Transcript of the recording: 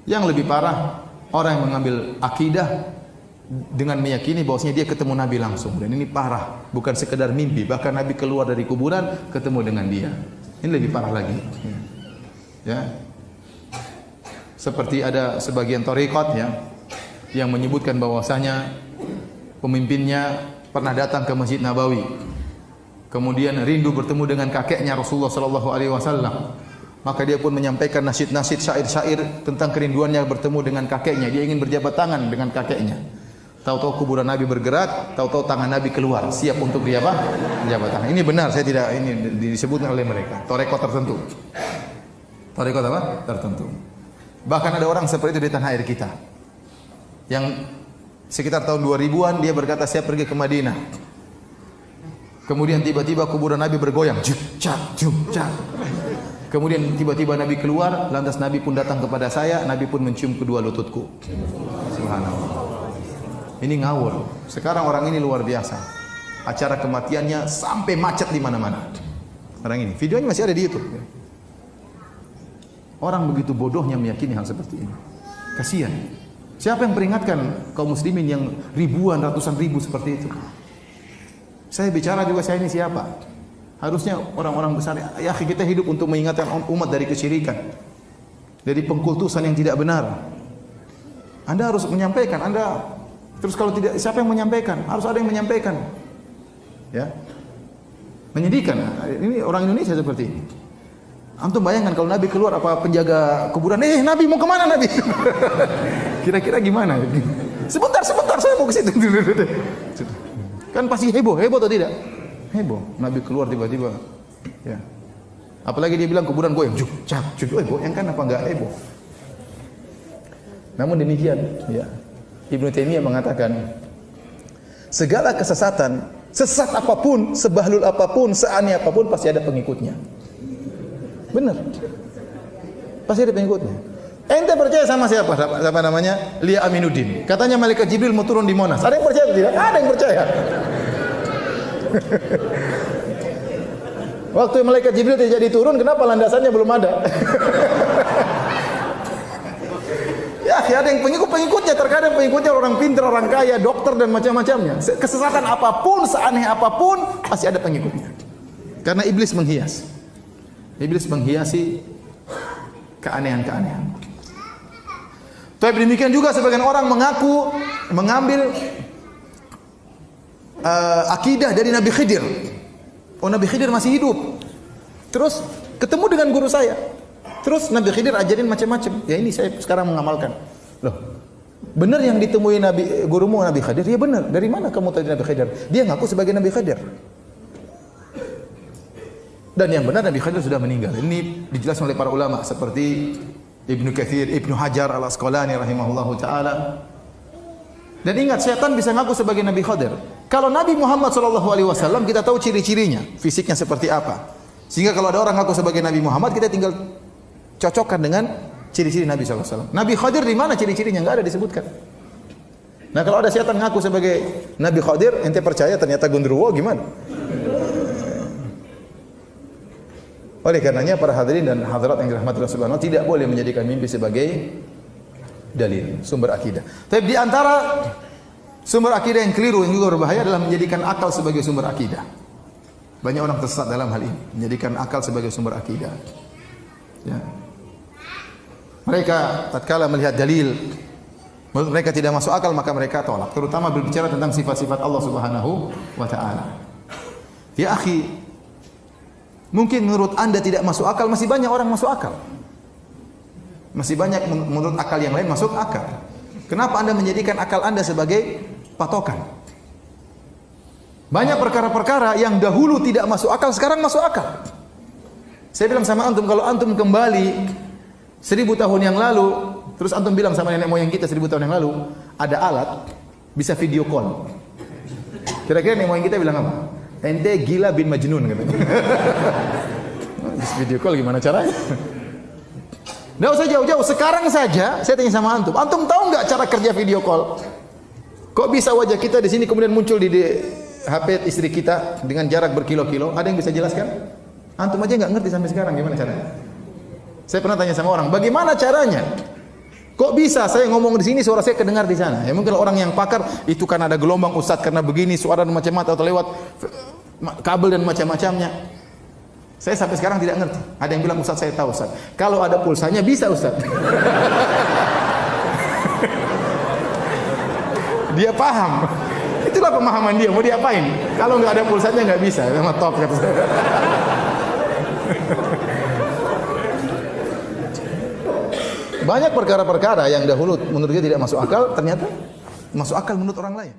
Yang lebih parah, orang yang mengambil akidah dengan meyakini bahwasanya dia ketemu Nabi langsung, dan ini parah, bukan sekedar mimpi, bahkan Nabi keluar dari kuburan ketemu dengan dia. Ini lebih parah lagi. Ya. Seperti ada sebagian thariqat ya yang menyebutkan bahwasanya pemimpinnya pernah datang ke Masjid Nabawi. Kemudian rindu bertemu dengan kakeknya Rasulullah sallallahu alaihi wasallam. Maka dia pun menyampaikan nasyid-nasyid, syair-syair tentang kerinduannya bertemu dengan kakeknya. Dia ingin berjabat tangan dengan kakeknya. Tahu-tahu kuburan Nabi bergerak, tahu-tahu tangan Nabi keluar, siap untuk dia apa? Berjabat tangan. Ini benar, saya tidak, ini disebutkan oleh mereka. Thariqat tertentu. Thariqat apa? Tertentu. Bahkan ada orang seperti itu di tanah air kita. Yang sekitar tahun 2000-an dia berkata, saya pergi ke Madinah. Kemudian tiba-tiba kuburan Nabi bergoyang. Juk, cak, juk, cak. Kemudian tiba-tiba Nabi keluar, lantas Nabi pun datang kepada saya, Nabi pun mencium kedua lututku. Subhanallah. Ini ngawur. Sekarang orang ini luar biasa. Acara kematiannya sampai macet di mana-mana. Orang ini, videonya masih ada di YouTube. Orang begitu bodohnya meyakini hal seperti ini. Kasihan. Siapa yang peringatkan kaum muslimin yang ribuan, ratusan ribu seperti itu? Saya bicara juga, saya ini siapa? Harusnya orang-orang besar, ya kita hidup untuk mengingatkan umat dari kesyirikan, dari pengkultusan yang tidak benar. Anda harus menyampaikan. Anda terus kalau tidak, siapa yang menyampaikan? Harus ada yang menyampaikan. Ya, menyedihkan. Ini orang Indonesia seperti ini. Antum bayangkan kalau Nabi keluar, apa penjaga kuburan? Nabi mau kemana Nabi? Kira-kira gimana? Sebentar, saya mau ke situ. Kan pasti heboh atau tidak? Heboh. Nabi keluar tiba-tiba. Ya. Apalagi dia bilang kuburan goyang. Juk, cak, juk. Goyang kan apa enggak heboh? Namun demikian, ya. Ibnu Taimiyah mengatakan, segala kesesatan, sesat apapun, sebahlul apapun, seaneh apapun, pasti ada pengikutnya. Benar. Pasti ada pengikutnya. Ente percaya sama siapa? Siapa namanya? Lia Aminuddin. Katanya malaikat Jibril mau turun di Monas. Ada yang percaya atau tidak? Ada yang percaya. Waktu malaikat Jibril tidak jadi turun, kenapa landasannya belum ada? Ya, ada yang pengikutnya, terkadang pengikutnya orang pintar, orang kaya, dokter dan macam-macamnya. Kesesatan apapun, seaneh apapun, pasti ada pengikutnya. Karena iblis menghias. Iblis menghiasi keanehan-keanehan. Tapi demikian juga sebagian orang mengambil akidah dari Nabi Khidir. Oh, Nabi Khidir masih hidup. Terus ketemu dengan guru saya. Terus Nabi Khidir ajarin macam-macam. Ya ini saya sekarang mengamalkan. Loh, benar yang ditemui gurumu Nabi Khidir? Ya benar. Dari mana kamu tahu Nabi Khidir? Dia ngaku sebagai Nabi Khidir. Dan yang benar Nabi Khidir sudah meninggal. Ini dijelaskan oleh para ulama seperti Ibnu Katsir, Ibnu Hajar Al-Asqalani rahimahullahu taala. Dan ingat, setan bisa ngaku sebagai Nabi Khidir. Kalau Nabi Muhammad SAW, kita tahu ciri-cirinya, fisiknya seperti apa. Sehingga kalau ada orang ngaku sebagai Nabi Muhammad, kita tinggal cocokkan dengan ciri-ciri Nabi SAW. Nabi Khidir di mana ciri-cirinya? Enggak ada disebutkan. Nah, kalau ada setan ngaku sebagai Nabi Khidir, ente percaya ternyata gondruwo, gimana? Oleh karenanya para hadirin dan hadirat yang dirahmati Allah Subhanahu wa taala, tidak boleh menjadikan mimpi sebagai dalil, sumber akidah. Tapi di antara sumber akidah yang keliru yang juga berbahaya adalah menjadikan akal sebagai sumber akidah. Banyak orang tersesat dalam hal ini, menjadikan akal sebagai sumber akidah. Ya. Mereka tatkala melihat dalil, menurut mereka tidak masuk akal, maka mereka tolak. Terutama berbicara tentang sifat-sifat Allah Subhanahu wa taala. Ya akhi, mungkin menurut Anda tidak masuk akal, masih banyak orang masuk akal. Masih banyak menurut akal yang lain masuk akal. Kenapa Anda menjadikan akal Anda sebagai patokan? Banyak perkara-perkara yang dahulu tidak masuk akal, sekarang masuk akal. Saya bilang sama antum, kalau antum kembali 1000 tahun yang lalu, terus antum bilang sama nenek moyang kita 1000 tahun yang lalu, ada alat bisa video call. Kira-kira nenek moyang kita bilang apa? Ente gila bin Majnun katanya. Bisa video call gimana caranya? Nggak usah jauh-jauh, sekarang saja saya tanya sama antum. Antum tahu nggak cara kerja video call? Kok bisa wajah kita di sini kemudian muncul di HP istri kita dengan jarak berkilo-kilo? Ada yang bisa jelaskan? Antum aja nggak ngerti sampai sekarang gimana caranya. Saya pernah tanya sama orang, bagaimana caranya Kok bisa saya ngomong di sini suara saya kedengar di sana? Ya mungkin orang yang pakar itu kan ada gelombang Ustaz karena begini suara dan macam-macam atau lewat kabel dan macam-macamnya. Saya sampai sekarang tidak ngerti. Ada yang bilang Ustaz saya tahu Ustaz. Kalau ada pulsanya bisa Ustaz. Dia paham. Itulah pemahaman dia. Mau diapain? Kalau nggak ada pulsanya nggak bisa. Sama top kata saya. Banyak perkara-perkara yang dahulu menurut dia tidak masuk akal, ternyata masuk akal menurut orang lain.